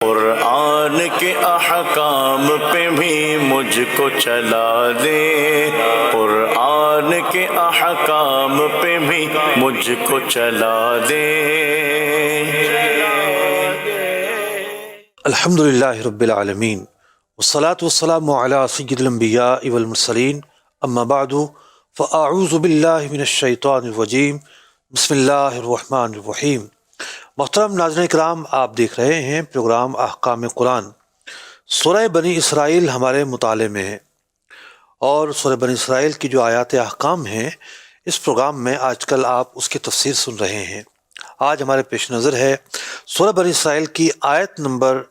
قرآن کے احکام پہ بھی مجھ کو چلا دے، قرآن کے احکام پہ بھی مجھ کو چلا دے۔ الحمدللہ رب العالمین، والصلاة والسلام علی سید الانبیاء والمرسلین، اما بعد فاعوذ باللہ من الشیطان الرجیم، بسم اللہ الرحمن الرحیم۔ محترم ناظرین کرام، آپ دیکھ رہے ہیں پروگرام احکام قرآن۔ سورہ بنی اسرائیل ہمارے مطالعے میں ہے، اور سورہ بنی اسرائیل کی جو آیات احکام ہیں، اس پروگرام میں آج کل آپ اس کی تفسیر سن رہے ہیں۔ آج ہمارے پیش نظر ہے سورہ بنی اسرائیل کی آیت نمبر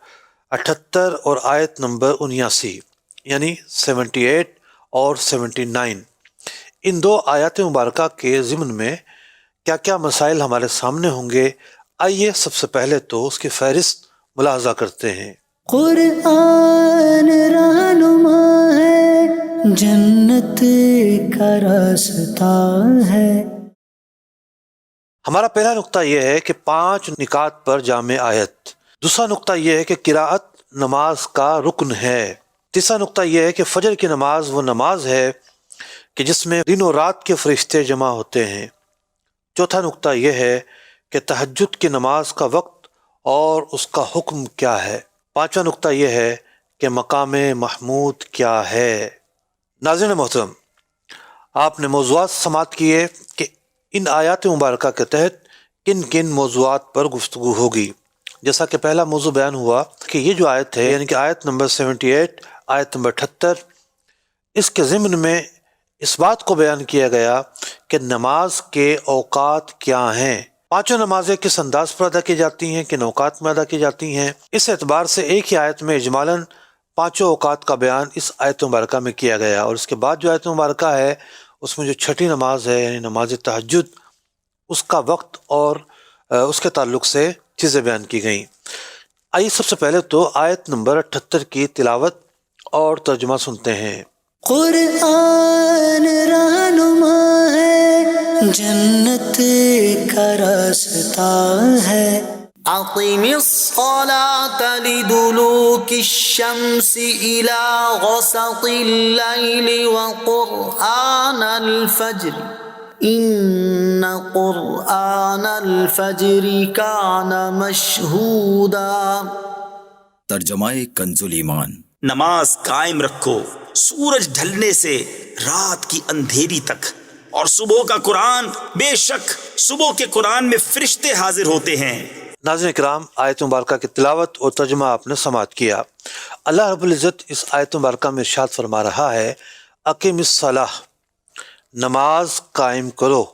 78 اور آیت نمبر 79، یعنی 78 اور 79۔ ان دو آیات مبارکہ کے ضمن میں کیا کیا مسائل ہمارے سامنے ہوں گے، آئیے سب سے پہلے تو اس کی فہرست ملاحظہ کرتے ہیں۔ قرآن رہنما ہے، جنت کا راستہ ہے۔ ہمارا پہلا نقطہ یہ ہے کہ 5 نکات پر جامع آیت۔ دوسرا نقطہ یہ ہے کہ قراءت نماز کا رکن ہے۔ تیسرا نقطہ یہ ہے کہ فجر کی نماز وہ نماز ہے کہ جس میں دن و رات کے فرشتے جمع ہوتے ہیں۔ چوتھا نقطہ یہ ہے کہ تہجد کی نماز کا وقت اور اس کا حکم کیا ہے۔ پانچواں نقطہ یہ ہے کہ مقام محمود کیا ہے۔ ناظرین محترم، آپ نے موضوعات سماعت کیے کہ ان آیات مبارکہ کے تحت کن کن موضوعات پر گفتگو ہوگی۔ جیسا کہ پہلا موضوع بیان ہوا کہ یہ جو آیت ہے، یعنی کہ آیت نمبر 78، آیت نمبر 78، اس کے ضمن میں اس بات کو بیان کیا گیا کہ نماز کے اوقات کیا ہیں، پانچوں نمازیں کس انداز پر ادا کی جاتی ہیں، کن اوقات میں ادا کی جاتی ہیں۔ اس اعتبار سے ایک ہی آیت میں اجمالاً پانچوں اوقات کا بیان اس آیت مبارکہ میں کیا گیا، اور اس کے بعد جو آیت مبارکہ ہے اس میں جو چھٹی نماز ہے، یعنی نماز تہجد، اس کا وقت اور اس کے تعلق سے چیزیں بیان کی گئیں۔ آئیے سب سے پہلے تو آیت نمبر 78 کی تلاوت اور ترجمہ سنتے ہیں۔ قرآن رہنما ہے، جنت کا راستہ ہے۔ اقم الصلاة لدلوک الشمس إلى غسق الليل وقرآن الفجر ان قرآن الفجر کان مشہودا۔ ترجمہ کنز ایمان۔ نماز قائم رکھو سورج ڈھلنے سے رات کی اندھیری تک، اور صبح کا قرآن، بے شک صبح کے قرآن میں فرشتے حاضر ہوتے ہیں۔ ناظرین کرام، آیت مبارکہ کی تلاوت اور ترجمہ آپ نے سماعت کیا۔ اللہ رب العزت اس آیت مبارکہ میں ارشاد فرما رہا ہے، اقم الصلاۃ، نماز قائم کرو۔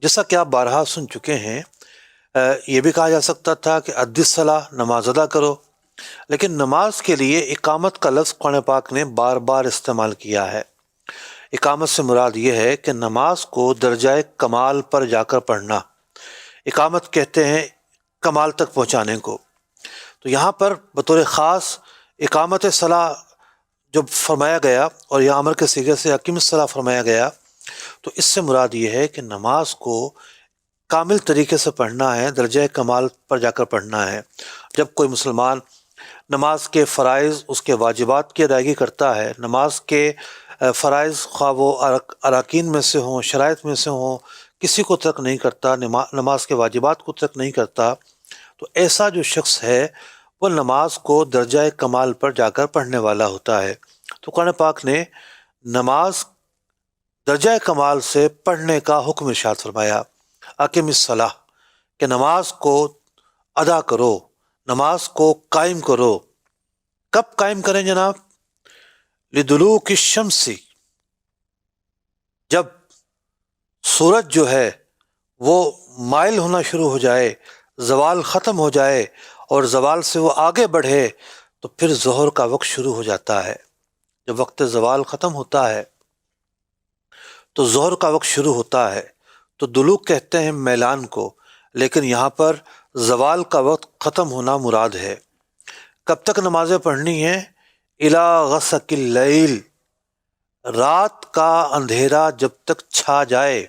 جیسا کہ آپ بارہا سن چکے ہیں، یہ بھی کہا جا سکتا تھا کہ ادی الصلاۃ، نماز ادا کرو، لیکن نماز کے لیے اقامت کا لفظ قرآن پاک نے بار بار استعمال کیا ہے۔ اقامت سے مراد یہ ہے کہ نماز کو درجہ کمال پر جا کر پڑھنا۔ اقامت کہتے ہیں کمال تک پہنچانے کو۔ تو یہاں پر بطور خاص اقامت صلاح جب فرمایا گیا اور یہاں امر کے صیغے سے اقیم الصلاۃ فرمایا گیا، تو اس سے مراد یہ ہے کہ نماز کو کامل طریقے سے پڑھنا ہے، درجہ کمال پر جا کر پڑھنا ہے۔ جب کوئی مسلمان نماز کے فرائض، اس کے واجبات کی ادائیگی کرتا ہے، نماز کے فرائض خواہ وہ اراکین میں سے ہوں، شرائط میں سے ہوں، کسی کو ترک نہیں کرتا، نماز کے واجبات کو ترک نہیں کرتا، تو ایسا جو شخص ہے وہ نماز کو درجہ کمال پر جا کر پڑھنے والا ہوتا ہے۔ تو قرآن پاک نے نماز درجہ کمال سے پڑھنے کا حکم ارشاد فرمایا، اقم الصلاۃ، کہ نماز کو ادا کرو، نماز کو قائم کرو۔ کب قائم کریں جناب؟ لدلوک الشمس، جب سورج جو ہے وہ مائل ہونا شروع ہو جائے، زوال ختم ہو جائے اور زوال سے وہ آگے بڑھے، تو پھر ظہر کا وقت شروع ہو جاتا ہے۔ جب وقت زوال ختم ہوتا ہے تو ظہر کا وقت شروع ہوتا ہے۔ تو دلوک کہتے ہیں میلان کو، لیکن یہاں پر زوال کا وقت ختم ہونا مراد ہے۔ کب تک نمازیں پڑھنی ہیں؟ الی غسق اللیل، رات کا اندھیرا جب تک چھا جائے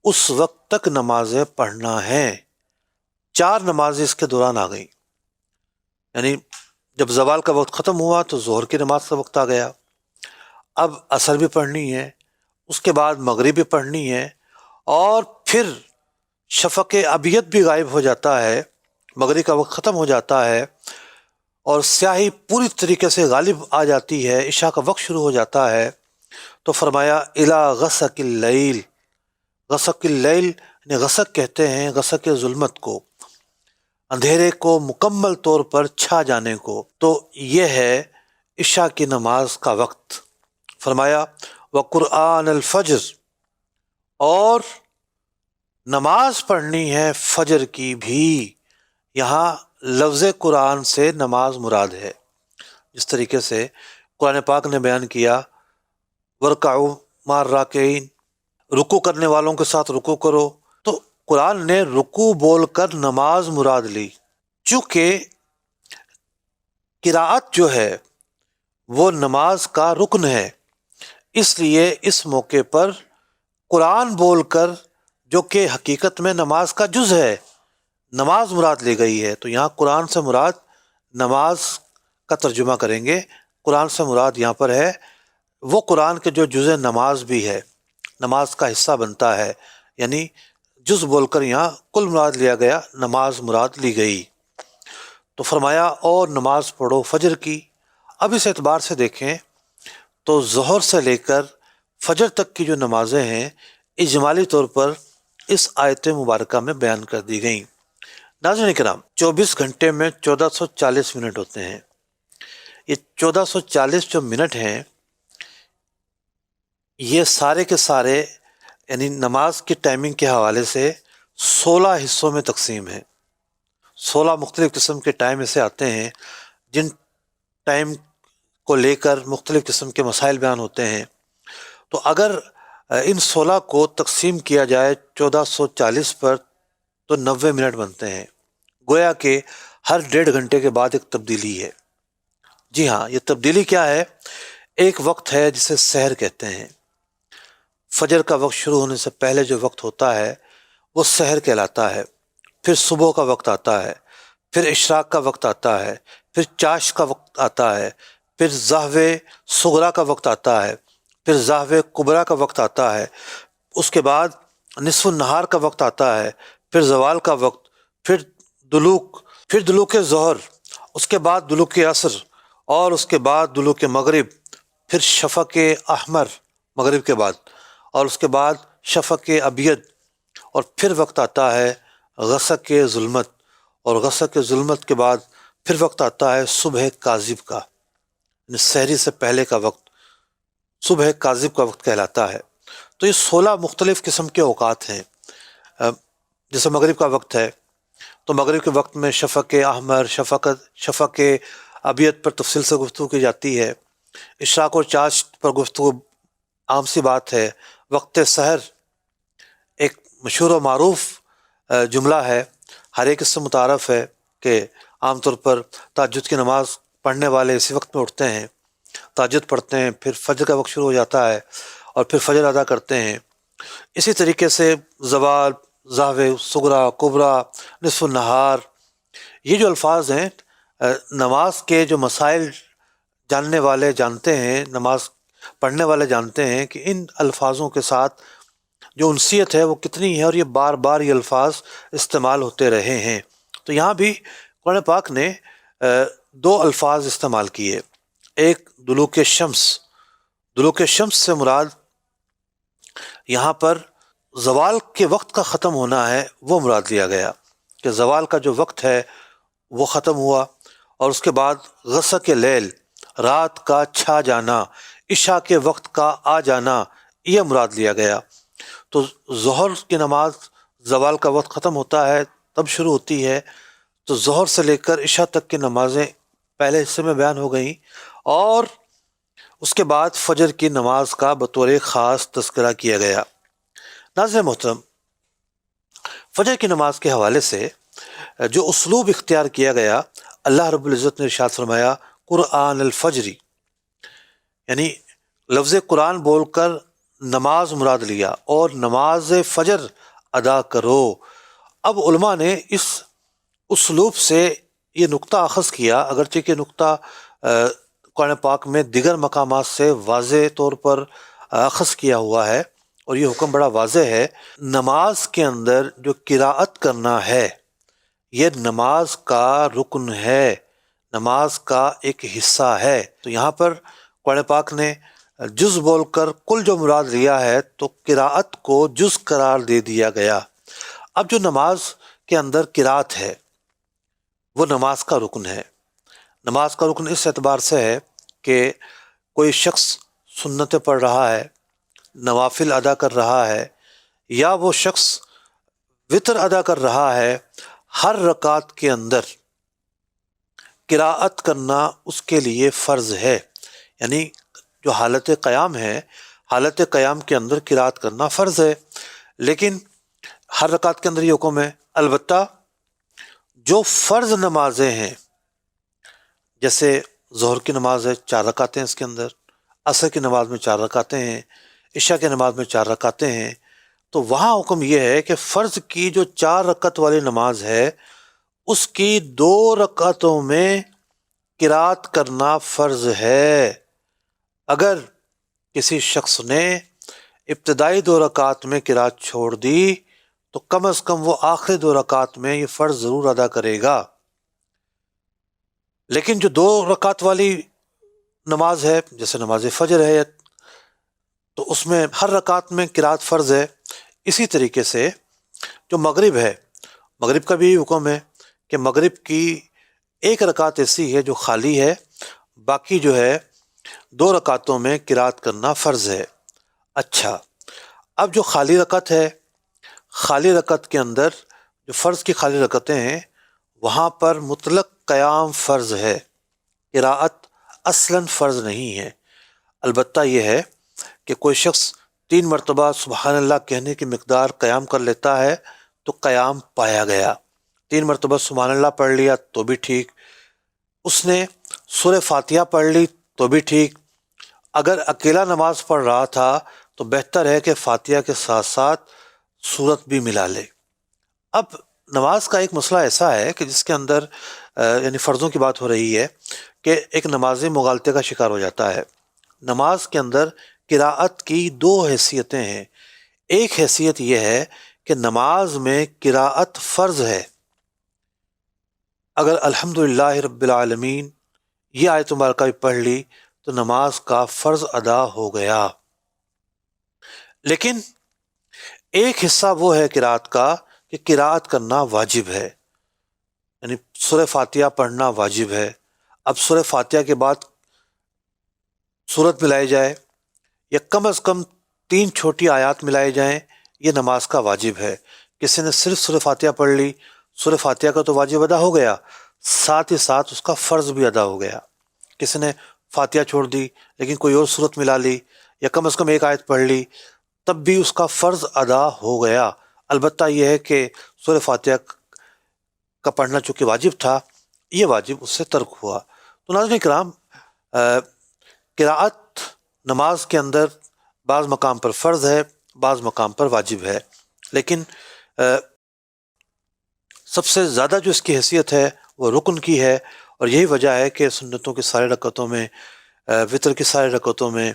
اس وقت تک نمازیں پڑھنا ہے۔ 4 نمازیں اس کے دوران آ گئیں۔ یعنی جب زوال کا وقت ختم ہوا تو ظہر کی نماز کا وقت آ گیا، اب عصر بھی پڑھنی ہے، اس کے بعد مغرب بھی پڑھنی ہے، اور پھر شفق ابیض بھی غائب ہو جاتا ہے، مغرب کا وقت ختم ہو جاتا ہے اور سیاہی پوری طریقے سے غالب آ جاتی ہے، عشاء کا وقت شروع ہو جاتا ہے، تو فرمایا الا غسق اللیل، غسق اللیل یعنی غسق کہتے ہیں غسق ظلمت کو، اندھیرے کو مکمل طور پر چھا جانے کو، تو یہ ہے عشاء کی نماز کا وقت۔ فرمایا وقرآن الفجر، اور نماز پڑھنی ہے فجر کی بھی، یہاں لفظ قرآن سے نماز مراد ہے، جس طریقے سے قرآن پاک نے بیان کیا ورکعوا مع الراکعین، رکوع کرنے والوں کے ساتھ رکوع کرو، تو قرآن نے رکوع بول کر نماز مراد لی، چونکہ قراءت جو ہے وہ نماز کا رکن ہے، اس لیے اس موقع پر قرآن بول کر، جو کہ حقیقت میں نماز کا جز ہے، نماز مراد لی گئی ہے، تو یہاں قرآن سے مراد نماز کا ترجمہ کریں گے۔ قرآن سے مراد یہاں پر ہے وہ قرآن کے جو جز نماز بھی ہے، نماز کا حصہ بنتا ہے، یعنی جز بول کر یہاں کل مراد لیا گیا، نماز مراد لی گئی۔ تو فرمایا اور نماز پڑھو فجر کی۔ اب اس اعتبار سے دیکھیں تو ظہر سے لے کر فجر تک کی جو نمازیں ہیں اجمالی طور پر اس آیت مبارکہ میں بیان کر دی گئیں۔ ناظرین کرام، 24 گھنٹے میں 1440 منٹ ہوتے ہیں، یہ 1440 جو منٹ ہیں یہ سارے کے سارے یعنی نماز کی ٹائمنگ کے حوالے سے 16 حصوں میں تقسیم ہیں۔ 16 مختلف قسم کے ٹائم ایسے آتے ہیں جن ٹائم کو لے کر مختلف قسم کے مسائل بیان ہوتے ہیں، تو اگر ان 16 کو تقسیم کیا جائے 1440 پر تو 90 منٹ بنتے ہیں، گویا کہ ہر 1.5 گھنٹے کے بعد ایک تبدیلی ہے۔ جی ہاں، یہ تبدیلی کیا ہے؟ ایک وقت ہے جسے سحر کہتے ہیں، فجر کا وقت شروع ہونے سے پہلے جو وقت ہوتا ہے وہ سحر کہلاتا ہے، پھر صبح کا وقت آتا ہے، پھر اشراق کا وقت آتا ہے، پھر چاش کا وقت آتا ہے، پھر ظہو صغریٰ کا وقت آتا ہے، پھر ظہو کبریٰ کا وقت آتا ہے، اس کے بعد نصف النہار کا وقت آتا ہے، پھر زوال کا وقت، پھر دلوک ظہر، اس کے بعد دلوک عصر، اور اس کے بعد دلوک مغرب، پھر شفق احمر مغرب کے بعد، اور اس کے بعد شفق ابیض، اور پھر وقت آتا ہے غسق ظلمت، اور غسق ظلمت کے بعد پھر وقت آتا ہے صبح کاذب کا، یعنی سحری سے پہلے کا وقت صبح کاذب کا وقت کہلاتا ہے۔ تو یہ 16 مختلف قسم کے اوقات ہیں۔ جیسے مغرب کا وقت ہے تو مغرب کے وقت میں شفق احمر، شفق ابیض پر تفصیل سے گفتگو کی جاتی ہے، اشراق اور چاش پر گفتگو عام سی بات ہے۔ وقت سحر ایک مشہور و معروف جملہ ہے، ہر ایک اس سے متعارف ہے کہ عام طور پر تہجد کی نماز پڑھنے والے اسی وقت میں اٹھتے ہیں، تہجد پڑھتے ہیں، پھر فجر کا وقت شروع ہو جاتا ہے اور پھر فجر ادا کرتے ہیں۔ اسی طریقے سے زوال، ظہو صغریٰ، کبریٰ، نصف النہار، یہ جو الفاظ ہیں نماز کے جو مسائل جاننے والے جانتے ہیں، نماز پڑھنے والے جانتے ہیں کہ ان الفاظوں کے ساتھ جو انسیت ہے وہ کتنی ہے، اور یہ بار بار یہ الفاظ استعمال ہوتے رہے ہیں۔ تو یہاں بھی قرآن پاک نے 2 الفاظ استعمال کیے، ایک دلوک شمس سے مراد یہاں پر زوال کے وقت کا ختم ہونا ہے، وہ مراد لیا گیا کہ زوال کا جو وقت ہے وہ ختم ہوا، اور اس کے بعد غسق لیل، رات کا چھا جانا، عشاء کے وقت کا آ جانا، یہ مراد لیا گیا۔ تو ظہر کی نماز زوال کا وقت ختم ہوتا ہے تب شروع ہوتی ہے، تو ظہر سے لے کر عشاء تک کی نمازیں پہلے حصے میں بیان ہو گئیں، اور اس کے بعد فجر کی نماز کا بطور خاص تذکرہ کیا گیا۔ ناظرین محترم، فجر کی نماز کے حوالے سے جو اسلوب اختیار کیا گیا، اللہ رب العزت نے ارشاد فرمایا قرآن الفجری، یعنی لفظ قرآن بول کر نماز مراد لیا اور نماز فجر ادا کرو۔ اب علماء نے اس اسلوب سے یہ نقطہ اخذ کیا، اگرچہ کہ نقطہ قرآن پاک میں دیگر مقامات سے واضح طور پر اخذ کیا ہوا ہے، اور یہ حکم بڑا واضح ہے۔ نماز کے اندر جو قراءت کرنا ہے یہ نماز کا رکن ہے، نماز کا ایک حصہ ہے۔ تو یہاں پر قرآن پاک نے جز بول کر کل جو مراد لیا ہے تو قراءت کو جز قرار دے دیا گیا۔ اب جو نماز کے اندر قراءت ہے وہ نماز کا رکن ہے۔ نماز کا رکن اس اعتبار سے ہے کہ کوئی شخص سنتیں پڑھ رہا ہے، نوافل ادا کر رہا ہے، یا وہ شخص وطر ادا کر رہا ہے، ہر رکعت کے اندر قراءت کرنا اس کے لیے فرض ہے۔ یعنی جو حالت قیام ہے، حالت قیام کے اندر قراءت کرنا فرض ہے، لیکن ہر رکعت کے اندر یہ حکم ہے۔ البتہ جو فرض نمازیں ہیں، جیسے ظہر کی نماز ہے 4 رکعتیں اس کے اندر، عصر کی نماز میں 4 رکعتیں ہیں، عشاء کی نماز میں 4 رکعتیں ہیں، تو وہاں حکم یہ ہے کہ فرض کی جو 4 رکعت والی نماز ہے اس کی 2 رکعتوں میں قراءت کرنا فرض ہے۔ اگر کسی شخص نے ابتدائی 2 رکعت میں قراءت چھوڑ دی تو کم از کم وہ آخری 2 رکعت میں یہ فرض ضرور ادا کرے گا۔ لیکن جو 2 رکعت والی نماز ہے، جیسے نماز فجر ہے، تو اس میں ہر رکعت میں قراءت فرض ہے۔ اسی طریقے سے جو مغرب ہے، مغرب کا بھی حکم ہے کہ مغرب کی 1 رکعت ایسی ہے جو خالی ہے، باقی جو ہے 2 رکعتوں میں قراءت کرنا فرض ہے۔ اچھا، اب جو خالی رکعت ہے، خالی رکعت کے اندر جو فرض کی خالی رکعتیں ہیں وہاں پر مطلق قیام فرض ہے، قراءت اصلاً فرض نہیں ہے۔ البتہ یہ ہے کہ کوئی شخص 3 مرتبہ سبحان اللہ کہنے کی مقدار قیام کر لیتا ہے تو قیام پایا گیا۔ 3 مرتبہ سبحان اللہ پڑھ لیا تو بھی ٹھیک، اس نے سورہ فاتحہ پڑھ لی تو بھی ٹھیک۔ اگر اکیلا نماز پڑھ رہا تھا تو بہتر ہے کہ فاتحہ کے ساتھ ساتھ سورت بھی ملا لے۔ اب نماز کا ایک مسئلہ ایسا ہے کہ جس کے اندر یعنی فرضوں کی بات ہو رہی ہے کہ ایک نمازی مغالطے کا شکار ہو جاتا ہے۔ نماز کے اندر قراءت کی 2 حیثیتیں ہیں۔ ایک حیثیت یہ ہے کہ نماز میں قراءت فرض ہے۔ اگر الحمدللہ رب العالمین یہ آیت مبارکہ بھی پڑھ لی تو نماز کا فرض ادا ہو گیا۔ لیکن ایک حصہ وہ ہے قراءت کا کہ قراءت کرنا واجب ہے، یعنی سورہ فاتحہ پڑھنا واجب ہے۔ اب سورہ فاتحہ کے بعد سورت ملائی جائے یا کم از کم 3 چھوٹی آیات ملائے جائیں، یہ نماز کا واجب ہے۔ کسی نے صرف سورہ فاتحہ پڑھ لی، سورہ فاتحہ کا تو واجب ادا ہو گیا، ساتھ ہی ساتھ اس کا فرض بھی ادا ہو گیا۔ کسی نے فاتحہ چھوڑ دی لیکن کوئی اور سورت ملا لی یا کم از کم 1 آیت پڑھ لی، تب بھی اس کا فرض ادا ہو گیا۔ البتہ یہ ہے کہ سورہ فاتحہ کا پڑھنا چونکہ واجب تھا، یہ واجب اس سے ترک ہوا۔ تو ناظرین کرام، قراءت نماز کے اندر بعض مقام پر فرض ہے، بعض مقام پر واجب ہے، لیکن سب سے زیادہ جو اس کی حیثیت ہے وہ رکن کی ہے، اور یہی وجہ ہے کہ سنتوں کی ساری رکعتوں میں، وطر کی ساری رکعتوں میں،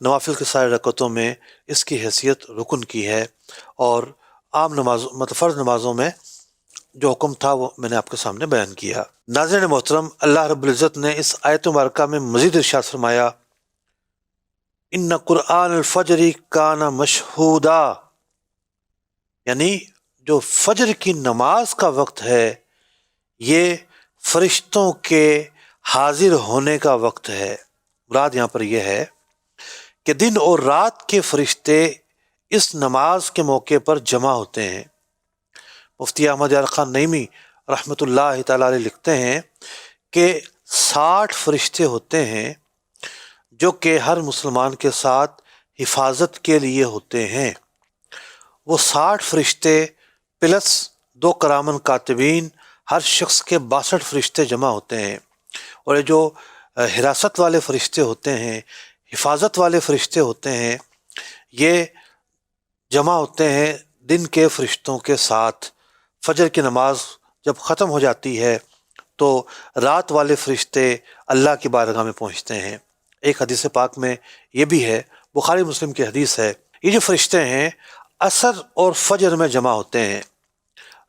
نوافل کی ساری رکعتوں میں اس کی حیثیت رکن کی ہے، اور عام نمازوں مطلب فرض نمازوں میں جو حکم تھا وہ میں نے آپ کے سامنے بیان کیا۔ ناظرین محترم، اللہ رب العزت نے اس آیت مبارکہ میں مزید ارشاد فرمایا، ان قرآن الفجر کان مشہودا، یعنی جو فجر کی نماز کا وقت ہے یہ فرشتوں کے حاضر ہونے کا وقت ہے۔ مراد یہاں پر یہ ہے کہ دن اور رات کے فرشتے اس نماز کے موقع پر جمع ہوتے ہیں۔ مفتی احمد یار خان نعیمی رحمۃ اللہ تعالی علیہ لکھتے ہیں کہ 60 فرشتے ہوتے ہیں جو کہ ہر مسلمان کے ساتھ حفاظت کے لیے ہوتے ہیں۔ وہ 60 فرشتے پلس 2 کرامن کاتبین، ہر شخص کے 62 فرشتے جمع ہوتے ہیں، اور یہ جو حراست والے فرشتے ہوتے ہیں، حفاظت والے فرشتے ہوتے ہیں، یہ جمع ہوتے ہیں دن کے فرشتوں کے ساتھ۔ فجر کی نماز جب ختم ہو جاتی ہے تو رات والے فرشتے اللہ کی بارگاہ میں پہنچتے ہیں۔ ایک حدیث پاک میں یہ بھی ہے، بخاری مسلم کی حدیث ہے، یہ جو فرشتے ہیں عصر اور فجر میں جمع ہوتے ہیں۔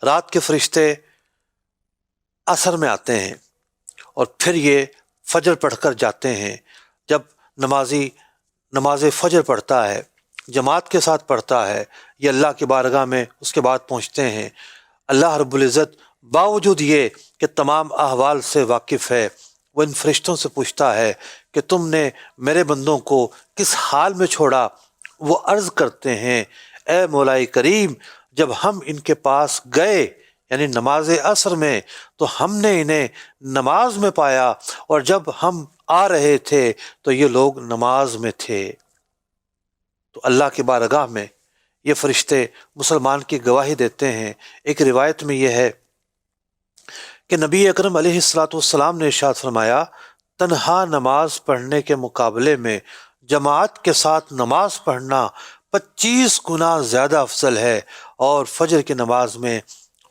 رات کے فرشتے عصر میں آتے ہیں اور پھر یہ فجر پڑھ کر جاتے ہیں۔ جب نمازی نماز فجر پڑھتا ہے، جماعت کے ساتھ پڑھتا ہے، یہ اللہ کی بارگاہ میں اس کے بعد پہنچتے ہیں۔ اللہ رب العزت باوجود یہ کہ تمام احوال سے واقف ہے، وہ ان فرشتوں سے پوچھتا ہے کہ تم نے میرے بندوں کو کس حال میں چھوڑا؟ وہ عرض کرتے ہیں اے مولا کریم، جب ہم ان کے پاس گئے یعنی نماز عصر میں تو ہم نے انہیں نماز میں پایا، اور جب ہم آ رہے تھے تو یہ لوگ نماز میں تھے۔ تو اللہ کی بارگاہ میں یہ فرشتے مسلمان کی گواہی دیتے ہیں۔ ایک روایت میں یہ ہے کہ نبی اکرم علیہ الصلاۃ والسلام نے ارشاد فرمایا، تنہا نماز پڑھنے کے مقابلے میں جماعت کے ساتھ نماز پڑھنا 25 گنا زیادہ افضل ہے، اور فجر کی نماز میں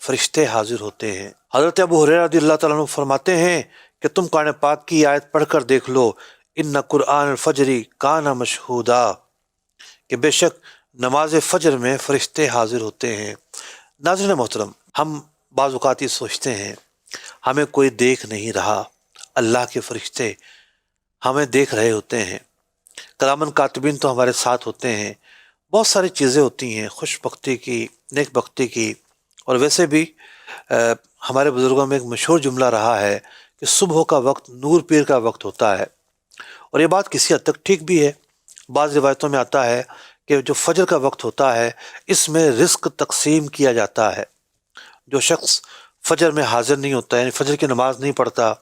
فرشتے حاضر ہوتے ہیں۔ حضرت ابو ہریرہ رضی اللہ تعالیٰ عنہ فرماتے ہیں کہ تم قرآن پاک کی آیت پڑھ کر دیکھ لو، ان قرآن الفجر کان مشہودا، کہ بے شک نماز فجر میں فرشتے حاضر ہوتے ہیں۔ ناظرین محترم، ہم بعض اوقات یہ سوچتے ہیں ہمیں کوئی دیکھ نہیں رہا، اللہ کے فرشتے ہمیں دیکھ رہے ہوتے ہیں، کرامن کاتبین تو ہمارے ساتھ ہوتے ہیں، بہت ساری چیزیں ہوتی ہیں خوش بختی کی، نیک بختی کی۔ اور ویسے بھی ہمارے بزرگوں میں ایک مشہور جملہ رہا ہے کہ صبح کا وقت نور پیر کا وقت ہوتا ہے، اور یہ بات کسی حد تک ٹھیک بھی ہے۔ بعض روایتوں میں آتا ہے کہ جو فجر کا وقت ہوتا ہے اس میں رزق تقسیم کیا جاتا ہے۔ جو شخص فجر میں حاضر نہیں ہوتا یعنی فجر کی نماز نہیں پڑھتا،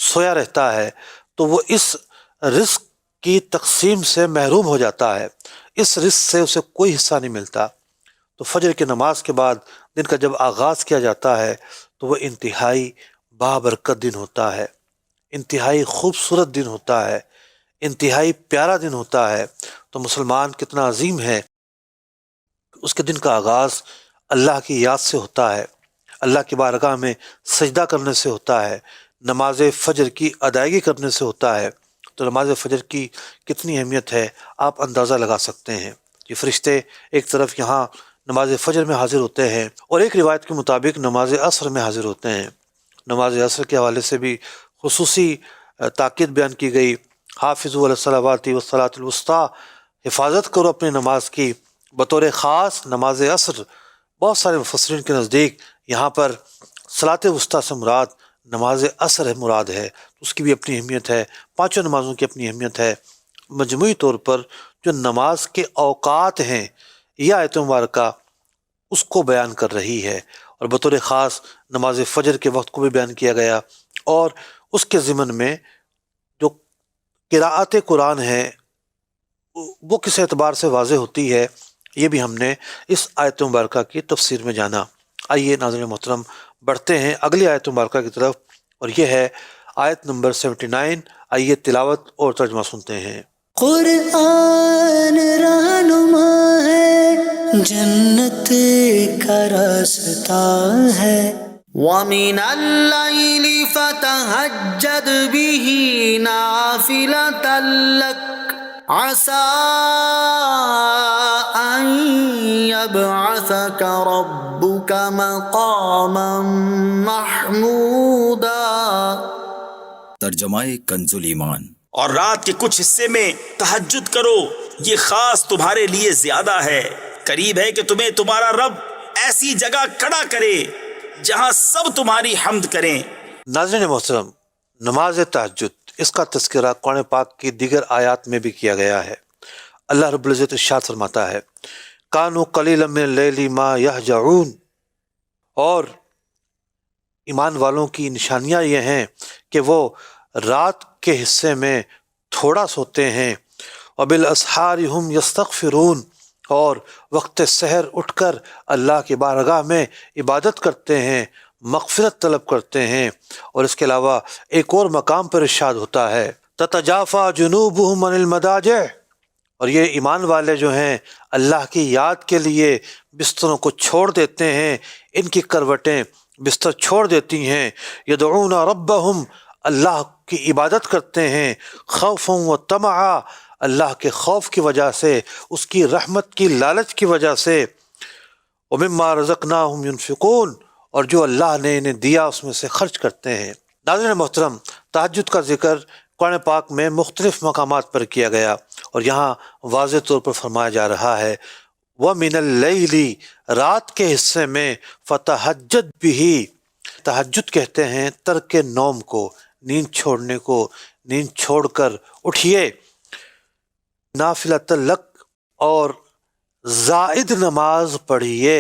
سویا رہتا ہے، تو وہ اس رزق کی تقسیم سے محروم ہو جاتا ہے، اس رزق سے اسے کوئی حصہ نہیں ملتا۔ تو فجر کی نماز کے بعد دن کا جب آغاز کیا جاتا ہے تو وہ انتہائی بابرکت دن ہوتا ہے، انتہائی خوبصورت دن ہوتا ہے، انتہائی پیارا دن ہوتا ہے۔ تو مسلمان کتنا عظیم ہے، اس کے دن کا آغاز اللہ کی یاد سے ہوتا ہے، اللہ کی بارگاہ میں سجدہ کرنے سے ہوتا ہے، نماز فجر کی ادائیگی کرنے سے ہوتا ہے۔ تو نماز فجر کی کتنی اہمیت ہے آپ اندازہ لگا سکتے ہیں۔ یہ فرشتے ایک طرف یہاں نماز فجر میں حاضر ہوتے ہیں، اور ایک روایت کے مطابق نماز عصر میں حاضر ہوتے ہیں۔ نماز عصر کے حوالے سے بھی خصوصی تاکید بیان کی گئی، حافظوا علی الصلوات والصلاۃ الوسطیٰ، حفاظت کرو اپنی نماز کی، بطور خاص نماز عصر۔ بہت سارے مفسرین کے نزدیک یہاں پر صلاۃ وسطیٰ سے مراد نماز عصر مراد ہے، اس کی بھی اپنی اہمیت ہے، پانچوں نمازوں کی اپنی اہمیت ہے۔ مجموعی طور پر جو نماز کے اوقات ہیں یہ آیت مبارکہ اس کو بیان کر رہی ہے، اور بطور خاص نماز فجر کے وقت کو بھی بیان کیا گیا، اور اس کے ضمن میں جو قراءت قرآن ہے وہ کس اعتبار سے واضح ہوتی ہے یہ بھی ہم نے اس آیت مبارکہ کی تفسیر میں جانا۔ آئیے ناظرین محترم بڑھتے ہیں اگلی آیت مبارکہ کی طرف، اور یہ ہے آیت نمبر 79۔ آئیے تلاوت اور ترجمہ سنتے ہیں۔ قرآن رہنما ہے، جنت کا راستہ ہے، وَمِنَ اللَّيْلِ فَتَهَجَّدْ بِهِ نَافِلَةً لَكَ عَسَىٰ أَن يَبْعَثَكَ رَبُّكَ مَقَامًا مَحْمُودًا۔ ترجمہ کنز ایمان۔ اور رات کے کچھ حصے میں تہجد کرو، یہ خاص تمہارے لیے زیادہ ہے، قریب ہے کہ تمہیں تمہارا رب ایسی جگہ کھڑا کرے جہاں سب تمہاری حمد کریں۔ ناظرین محترم، نماز تہجد اس کا تذکرہ قرآن پاک کی دیگر آیات میں بھی کیا گیا ہے۔ اللہ رب العزت ارشاد فرماتا ہے کانوا قلیلا من اللیل ما یہجعون، اور ایمان والوں کی نشانیاں یہ ہیں کہ وہ رات کے حصے میں تھوڑا سوتے ہیں، وبالاسحار ہم یستغفرون، اور وقت سحر اٹھ کر اللہ کی بارگاہ میں عبادت کرتے ہیں، مغفرت طلب کرتے ہیں۔ اور اس کے علاوہ ایک اور مقام پر ارشاد ہوتا ہے تتجافا جنوبہم عن المضاجع، اور یہ ایمان والے جو ہیں اللہ کی یاد کے لیے بستروں کو چھوڑ دیتے ہیں، ان کی کروٹیں بستر چھوڑ دیتی ہیں، یدعون ربہم اللہ کی عبادت کرتے ہیں، خوفا و طمعا اللہ کے خوف کی وجہ سے، اس کی رحمت کی لالچ کی وجہ سے، ومما رزقناہم ينفقون اور جو اللہ نے انہیں دیا اس میں سے خرچ کرتے ہیں۔ ناظرین محترم، تہجد کا ذکر قرآن پاک میں مختلف مقامات پر کیا گیا اور یہاں واضح طور پر فرمایا جا رہا ہے وَمِنَ اللَّيْلِ رات کے حصے میں فَتَہَجَّدْ بِهِ تہجد کہتے ہیں ترک نوم کو، نیند چھوڑنے کو، نیند چھوڑ کر اٹھیے، نافلۃ لک اور زائد نماز پڑھیے۔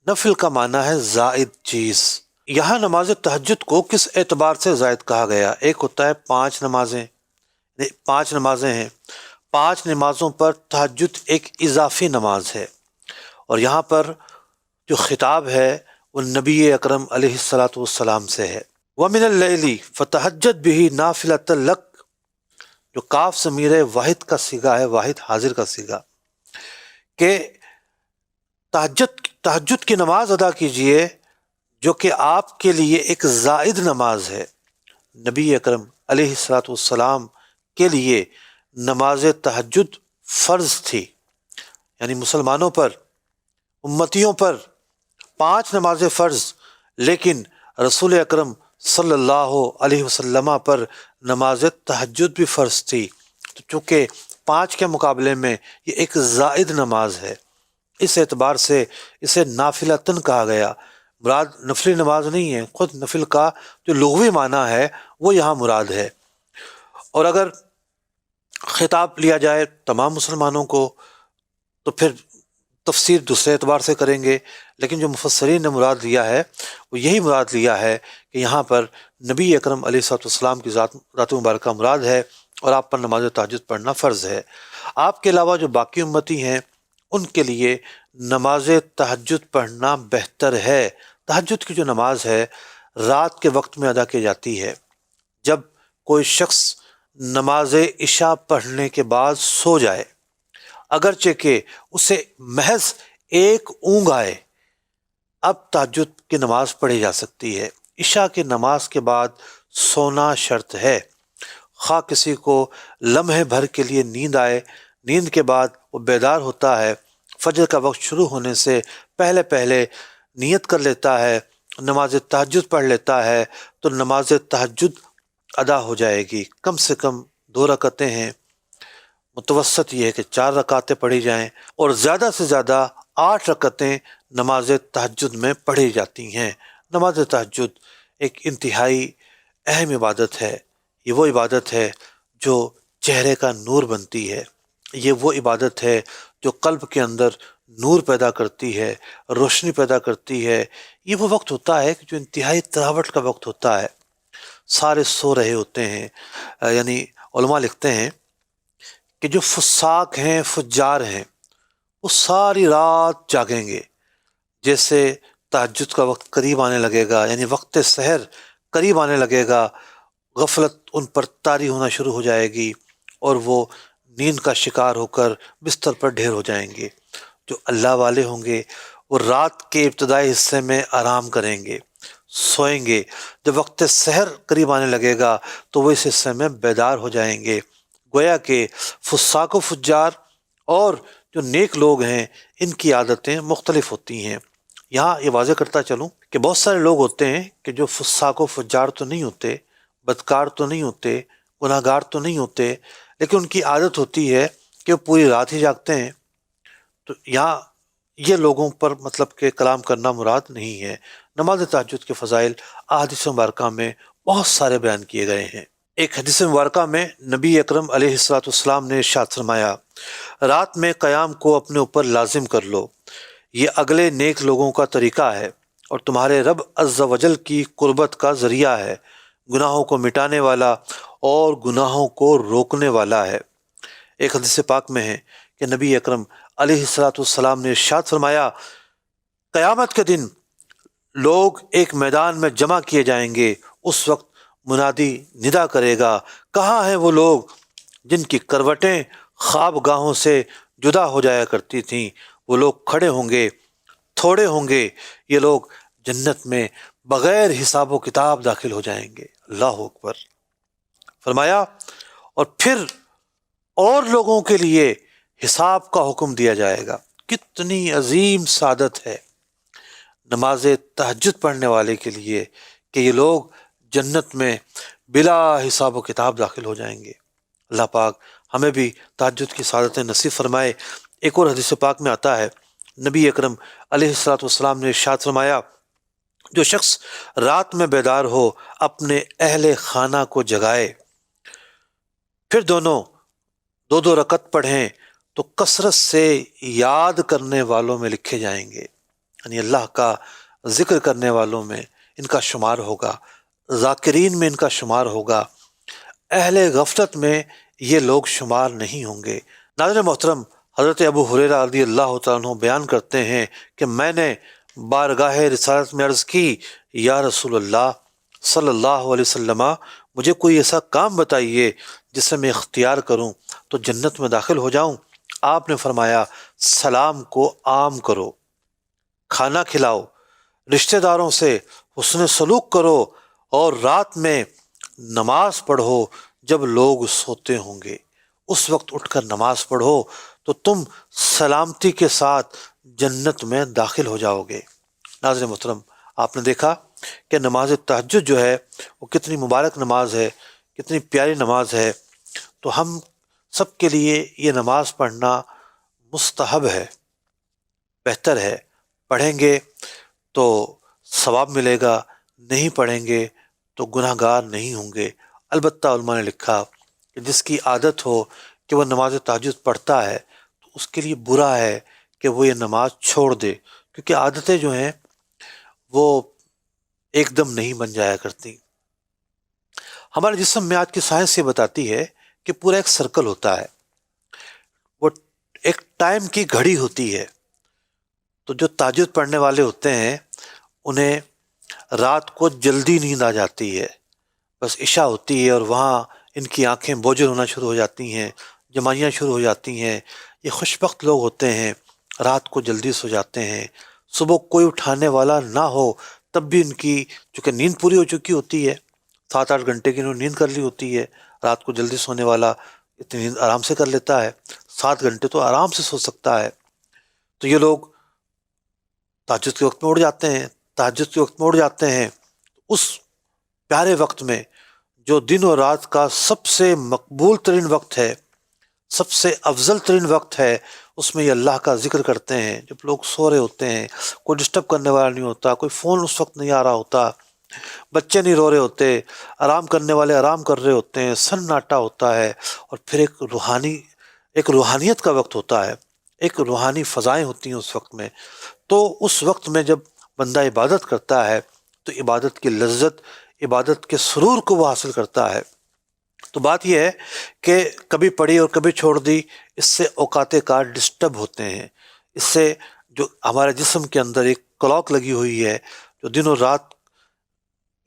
نفل کا معنی ہے زائد چیز۔ یہاں نماز تہجد کو کس اعتبار سے زائد کہا گیا؟ ایک ہوتا ہے 5 نمازیں ہیں، 5 نمازوں پر تہجد ایک اضافی نماز ہے، اور یہاں پر جو خطاب ہے وہ نبی اکرم علیہ الصلاۃ والسلام سے ہے۔ وَمِنَ اللَّيْلِ فَتَہَجَّدْ بِهِ نَافِلَةً لَكَ جو کاف ضمیر واحد کا صیغہ ہے، واحد حاضر کا صیغہ، کہ تہجد کی نماز ادا کیجئے جو کہ آپ کے لیے ایک زائد نماز ہے۔ نبی اکرم علیہ الصلاۃ والسلام کے لیے نماز تہجد فرض تھی، یعنی مسلمانوں پر، امتیوں پر 5 نمازیں فرض، لیکن رسول اکرم صلی اللہ علیہ وسلم پر نماز تہجد بھی فرض تھی، تو چونکہ 5 کے مقابلے میں یہ ایک زائد نماز ہے، اس اعتبار سے اسے نافلتن کہا گیا۔ مراد نفلی نماز نہیں ہے، خود نفل کا جو لغوی معنی ہے وہ یہاں مراد ہے۔ اور اگر خطاب لیا جائے تمام مسلمانوں کو تو پھر تفسیر دوسرے اعتبار سے کریں گے، لیکن جو مفسرین نے مراد لیا ہے وہ یہی مراد لیا ہے کہ یہاں پر نبی اکرم علیہ الصلوۃ والسلام کی ذات مبارکہ مراد ہے اور آپ پر نماز تہجد پڑھنا فرض ہے۔ آپ کے علاوہ جو باقی امتی ہیں ان کے لیے نماز تہجد پڑھنا بہتر ہے۔ تہجد کی جو نماز ہے رات کے وقت میں ادا کی جاتی ہے، جب کوئی شخص نماز عشاء پڑھنے کے بعد سو جائے، اگرچہ کہ اسے محض ایک اونگ آئے، اب تہجد کی نماز پڑھی جا سکتی ہے۔ عشاء کی نماز کے بعد سونا شرط ہے، خواہ کسی کو لمحے بھر کے لیے نیند آئے، نیند کے بعد وہ بیدار ہوتا ہے، فجر کا وقت شروع ہونے سے پہلے نیت کر لیتا ہے، نماز تہجد پڑھ لیتا ہے، تو نماز تہجد ادا ہو جائے گی۔ کم سے کم 2 رکعتیں ہیں، متوسط یہ ہے کہ 4 رکعتیں پڑھی جائیں، اور زیادہ سے زیادہ 8 رکعتیں نماز تہجد میں پڑھی جاتی ہیں۔ نماز تہجد ایک انتہائی اہم عبادت ہے، یہ وہ عبادت ہے جو چہرے کا نور بنتی ہے، یہ وہ عبادت ہے جو قلب کے اندر نور پیدا کرتی ہے، روشنی پیدا کرتی ہے۔ یہ وہ وقت ہوتا ہے کہ جو انتہائی تراوٹ کا وقت ہوتا ہے، سارے سو رہے ہوتے ہیں، یعنی علماء لکھتے ہیں کہ جو فساق ہیں، فجار ہیں، وہ ساری رات جاگیں گے، جیسے تہجد کا وقت قریب آنے لگے گا، یعنی وقت سحر قریب آنے لگے گا، غفلت ان پر طاری ہونا شروع ہو جائے گی اور وہ نیند کا شکار ہو کر بستر پر ڈھیر ہو جائیں گے۔ جو اللہ والے ہوں گے وہ رات کے ابتدائی حصے میں آرام کریں گے، سوئیں گے، جب وقت سحر قریب آنے لگے گا تو وہ اس حصے میں بیدار ہو جائیں گے۔ گویا کہ فساق و فجار اور جو نیک لوگ ہیں ان کی عادتیں مختلف ہوتی ہیں۔ یہاں یہ واضح کرتا چلوں کہ بہت سارے لوگ ہوتے ہیں کہ جو فساق و فجار تو نہیں ہوتے، بدکار تو نہیں ہوتے، گناہ گار تو نہیں ہوتے، لیکن ان کی عادت ہوتی ہے کہ وہ پوری رات ہی جاگتے ہیں۔ تو یہاں یہ لوگوں پر مطلب کہ کلام کرنا مراد نہیں ہے۔ نماز تہجد کے فضائل احادیث مبارکہ میں بہت سارے بیان کیے گئے ہیں۔ ایک حدیث مبارکہ میں نبی اکرم علیہ الصلوۃ والسلام نے ارشاد فرمایا، رات میں قیام کو اپنے اوپر لازم کر لو، یہ اگلے نیک لوگوں کا طریقہ ہے اور تمہارے رب عز و جل کی قربت کا ذریعہ ہے، گناہوں کو مٹانے والا اور گناہوں کو روکنے والا ہے۔ ایک حدیث پاک میں ہے کہ نبی اکرم علیہ الصلوۃ والسلام نے ارشاد فرمایا، قیامت کے دن لوگ ایک میدان میں جمع کیے جائیں گے، اس وقت منادی ندا کرے گا، کہاں ہیں وہ لوگ جن کی کروٹیں خواب گاہوں سے جدا ہو جایا کرتی تھیں؟ وہ لوگ کھڑے ہوں گے، تھوڑے ہوں گے، یہ لوگ جنت میں بغیر حساب و کتاب داخل ہو جائیں گے۔ اللہ اکبر۔ فرمایا اور پھر اور لوگوں کے لیے حساب کا حکم دیا جائے گا۔ کتنی عظیم سعادت ہے نماز تہجد پڑھنے والے کے لیے کہ یہ لوگ جنت میں بلا حساب و کتاب داخل ہو جائیں گے۔ اللہ پاک ہمیں بھی تہجد کی سعادتیں نصیب فرمائے۔ ایک اور حدیث پاک میں آتا ہے، نبی اکرم علیہ الصلوۃ والسلام نے ارشاد فرمایا، جو شخص رات میں بیدار ہو اپنے اہل خانہ کو جگائے، پھر دونوں دو دو رکعت پڑھیں تو کثرت سے یاد کرنے والوں میں لکھے جائیں گے، یعنی اللہ کا ذکر کرنے والوں میں ان کا شمار ہوگا، ذاکرین میں ان کا شمار ہوگا، اہل غفلت میں یہ لوگ شمار نہیں ہوں گے۔ ناظرین محترم، حضرت ابو ہریرہ رضی اللہ تعالیٰ عنہ بیان کرتے ہیں کہ میں نے بارگاہ رسالت میں عرض کی، یا رسول اللہ صلی اللہ علیہ وسلم، مجھے کوئی ایسا کام بتائیے جسے میں اختیار کروں تو جنت میں داخل ہو جاؤں۔ آپ نے فرمایا، سلام کو عام کرو، کھانا کھلاؤ، رشتہ داروں سے حسن سلوک کرو، اور رات میں نماز پڑھو جب لوگ سوتے ہوں گے، اس وقت اٹھ کر نماز پڑھو تو تم سلامتی کے ساتھ جنت میں داخل ہو جاؤ گے۔ ناظرین محترم، آپ نے دیکھا کہ نماز تہجد جو ہے وہ کتنی مبارک نماز ہے، کتنی پیاری نماز ہے، تو ہم سب کے لیے یہ نماز پڑھنا مستحب ہے، بہتر ہے۔ پڑھیں گے تو ثواب ملے گا، نہیں پڑھیں گے تو گناہ گار نہیں ہوں گے۔ البتہ علماء نے لکھا کہ جس کی عادت ہو کہ وہ نماز تہجد پڑھتا ہے تو اس کے لیے برا ہے کہ وہ یہ نماز چھوڑ دے، کیونکہ عادتیں جو ہیں وہ ایک دم نہیں بن جایا کرتی۔ ہمارے جسم میں آج کی سائنس یہ بتاتی ہے کہ پورا ایک سرکل ہوتا ہے، وہ ایک ٹائم کی گھڑی ہوتی ہے۔ تو جو تہجد پڑھنے والے ہوتے ہیں انہیں رات کو جلدی نیند آ جاتی ہے، بس عشاء ہوتی ہے اور وہاں ان کی آنکھیں بوجھل ہونا شروع ہو جاتی ہیں، جمائیاں شروع ہو جاتی ہیں۔ یہ خوش بخت لوگ ہوتے ہیں، رات کو جلدی سو جاتے ہیں، صبح کوئی اٹھانے والا نہ ہو تب بھی ان کی چونکہ نیند پوری ہو چکی ہوتی ہے، 7-8 گھنٹے کی انہوں نے نیند کر لی ہوتی ہے۔ رات کو جلدی سونے والا اتنی نیند آرام سے کر لیتا ہے، 7 گھنٹے تو آرام سے سو سکتا ہے۔ تو یہ لوگ تہجد کے وقت میں اٹھ جاتے ہیں، تہجد کے وقت میں اٹھ جاتے ہیں، اس پیارے وقت میں جو دن اور رات کا سب سے مقبول ترین وقت ہے، سب سے افضل ترین وقت ہے، اس میں یہ اللہ کا ذکر کرتے ہیں۔ جب لوگ سو رہے ہوتے ہیں، کوئی ڈسٹرب کرنے والا نہیں ہوتا، کوئی فون اس وقت نہیں آ رہا ہوتا، بچے نہیں رو رہے ہوتے، آرام کرنے والے آرام کر رہے ہوتے ہیں، سناٹا ہوتا ہے، اور پھر ایک روحانیت کا وقت ہوتا ہے، ایک روحانی فضائیں ہوتی ہیں اس وقت میں۔ تو اس وقت میں جب بندہ عبادت کرتا ہے تو عبادت کی لذت، عبادت کے سرور کو وہ حاصل کرتا ہے۔ تو بات یہ ہے کہ کبھی پڑھی اور کبھی چھوڑ دی، اس سے اوقات کار ڈسٹرب ہوتے ہیں، اس سے جو ہمارے جسم کے اندر ایک کلاک لگی ہوئی ہے جو دن اور رات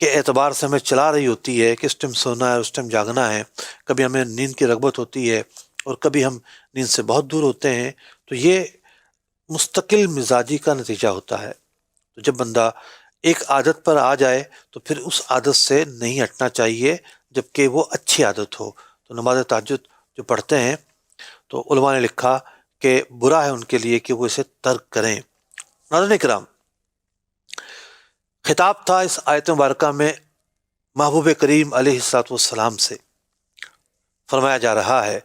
کے اعتبار سے ہمیں چلا رہی ہوتی ہے کہ اس ٹائم سونا ہے، اس ٹائم جاگنا ہے، کبھی ہمیں نیند کی رغبت ہوتی ہے اور کبھی ہم نیند سے بہت دور ہوتے ہیں، تو یہ مستقل مزاجی کا نتیجہ ہوتا ہے۔ تو جب بندہ ایک عادت پر آ جائے تو پھر اس عادت سے نہیں ہٹنا چاہیے جبکہ وہ اچھی عادت ہو۔ تو نماز تہجد جو پڑھتے ہیں تو علماء نے لکھا کہ برا ہے ان کے لیے کہ وہ اسے ترک کریں۔ ناظرین کرام، خطاب تھا اس آیت مبارکہ میں محبوب کریم علیہ الصلوۃ والسلام سے۔ فرمایا جا رہا ہے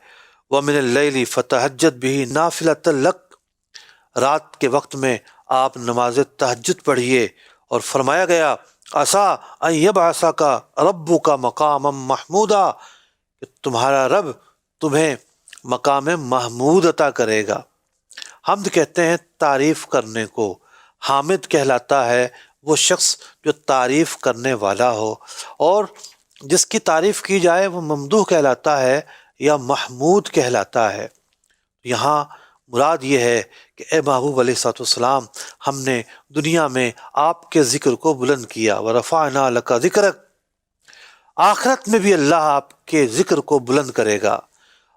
وَمِنَ اللَّيْلِ فَتَہَجَّدْ بِهِ نَافِلَةً لَكَ، رات کے وقت میں آپ نماز تہجد پڑھیے، اور فرمایا گیا عَسَىٰ أَن يَبْعَثَكَ رَبُّكَ مَقَامًا مَحْمُودًا، کہ تمہارا رب تمہیں مقام محمود عطا کرے گا۔ حمد کہتے ہیں تعریف کرنے کو، حامد کہلاتا ہے وہ شخص جو تعریف کرنے والا ہو، اور جس کی تعریف کی جائے وہ ممدوح کہلاتا ہے یا محمود کہلاتا ہے۔ یہاں مراد یہ ہے کہ اے محبوب علیہ الصلوۃ والسلام، ہم نے دنیا میں آپ کے ذکر کو بلند کیا، وَرَفَعْنَا لَكَ ذِكْرَكَ، آخرت میں بھی اللہ آپ کے ذکر کو بلند کرے گا،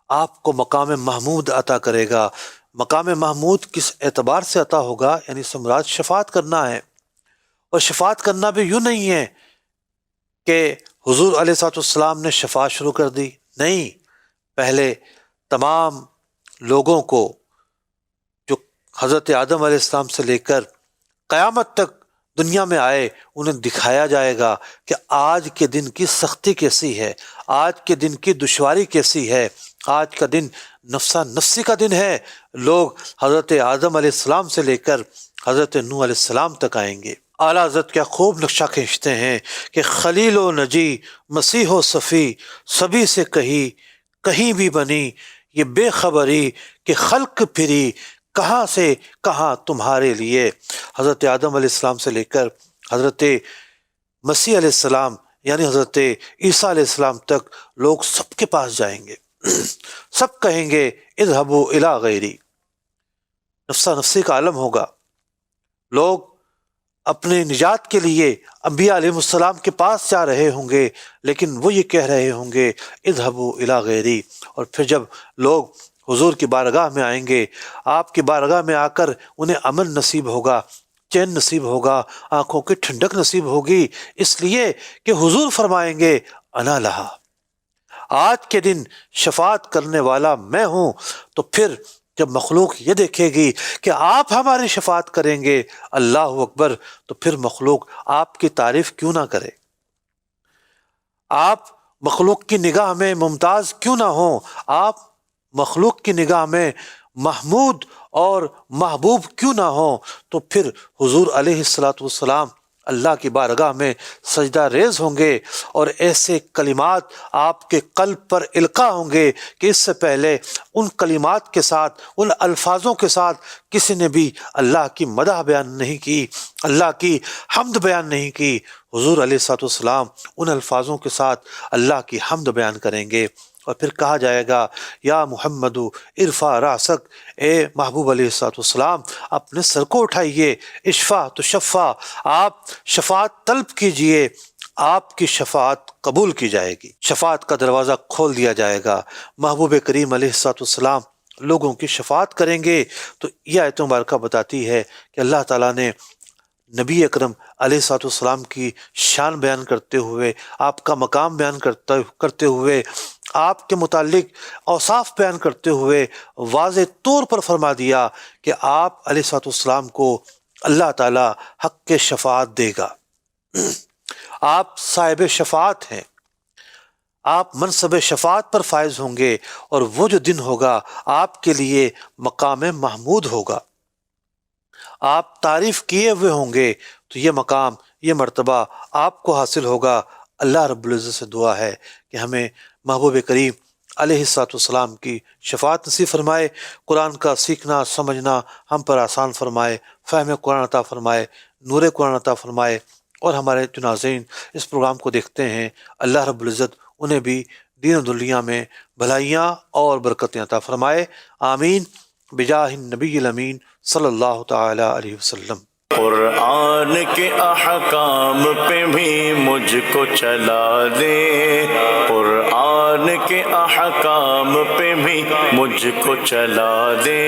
آپ کو مقام محمود عطا کرے گا۔ مقام محمود کس اعتبار سے عطا ہوگا؟ یعنی اس سے مراد شفاعت کرنا ہے، اور شفاعت کرنا بھی یوں نہیں ہے کہ حضور علیہ الصلوۃ والسلام نے شفاعت شروع کر دی، نہیں، پہلے تمام لوگوں کو جو حضرت آدم علیہ السلام سے لے کر قیامت تک دنیا میں آئے انہیں دکھایا جائے گا کہ آج کے دن کی سختی کیسی ہے، آج کے دن کی دشواری کیسی ہے، آج کا دن نفسا نفسی کا دن ہے۔ لوگ حضرت آدم علیہ السلام سے لے کر حضرت نوح علیہ السلام تک آئیں گے۔ اعلیٰ حضرت کیا خوب نقشہ کھینچتے ہیں کہ خلیل و نجی مسیح و صفی سبھی سے کہیں بھی بنی یہ بے خبری کہ خلق پھری کہاں سے کہاں تمہارے لیے۔ حضرت آدم علیہ السلام سے لے کر حضرت مسیح علیہ السلام یعنی حضرت عیسیٰ علیہ السلام تک لوگ سب کے پاس جائیں گے، سب کہیں گے اذهبوا الی غیری، نفسا نفسی کا عالم ہوگا۔ لوگ اپنے نجات کے لیے انبیاء علیہ السلام کے پاس جا رہے ہوں گے، لیکن وہ یہ کہہ رہے ہوں گے اذهبوا الی غیری۔ اور پھر جب لوگ حضور کی بارگاہ میں آئیں گے، آپ کی بارگاہ میں آ کر انہیں امن نصیب ہوگا، چین نصیب ہوگا، آنکھوں کی ٹھنڈک نصیب ہوگی، اس لیے کہ حضور فرمائیں گے انا لہا، آج کے دن شفاعت کرنے والا میں ہوں۔ تو پھر جب مخلوق یہ دیکھے گی کہ آپ ہماری شفاعت کریں گے، اللہ اکبر، تو پھر مخلوق آپ کی تعریف کیوں نہ کرے؟ آپ مخلوق کی نگاہ میں ممتاز کیوں نہ ہوں؟ آپ مخلوق کی نگاہ میں محمود اور محبوب کیوں نہ ہوں؟ تو پھر حضور علیہ الصلوۃ والسلام اللہ کی بارگاہ میں سجدہ ریز ہوں گے، اور ایسے کلمات آپ کے قلب پر القاء ہوں گے کہ اس سے پہلے ان کلمات کے ساتھ، ان الفاظوں کے ساتھ کسی نے بھی اللہ کی مدح بیان نہیں کی، اللہ کی حمد بیان نہیں کی۔ حضور علیہ الصلوۃ والسلام ان الفاظوں کے ساتھ اللہ کی حمد بیان کریں گے، اور پھر کہا جائے گا یا محمد ارفع راسک، اے محبوب علیہ الصلوۃ والسلام اپنے سر کو اٹھائیے، اشفع تشفع، آپ شفاعت طلب کیجئے، آپ کی شفاعت قبول کی جائے گی، شفاعت کا دروازہ کھول دیا جائے گا۔ محبوب کریم علیہ الصلوۃ والسلام لوگوں کی شفاعت کریں گے۔ تو یہ آیت مبارکہ بتاتی ہے کہ اللہ تعالیٰ نے نبی اکرم علیہ الصلوۃ والسلام کی شان بیان کرتے ہوئے، آپ کا مقام بیان کرتے ہوئے، آپ کے متعلق اوصاف بیان کرتے ہوئے واضح طور پر فرما دیا کہ آپ علیہ الصلوۃ والسلام کو اللہ تعالیٰ حق کے شفاعت دے گا، آپ صاحب شفاعت ہیں، آپ منصب شفاعت پر فائز ہوں گے، اور وہ جو دن ہوگا آپ کے لیے مقام محمود ہوگا، آپ تعریف کیے ہوئے ہوں گے، تو یہ مقام، یہ مرتبہ آپ کو حاصل ہوگا۔ اللہ رب العزت سے دعا ہے کہ ہمیں محبوب کریم علیہ الصلوۃ والسلام کی شفاعت نصیب فرمائے، قرآن کا سیکھنا سمجھنا ہم پر آسان فرمائے، فہم قرآن عطا فرمائے، نور قرآن عطا فرمائے، اور ہمارے جو ناظرین اس پروگرام کو دیکھتے ہیں اللہ رب العزت انہیں بھی دین و دنیا میں بھلائیاں اور برکتیں عطا فرمائے، آمین، بجاہ النبی الامین صلی اللہ تعالی علیہ وسلم۔ قرآن کے احکام پہ بھی مجھ کو چلا دے، قرآن کے احکام پہ بھی مجھ کو چلا دے۔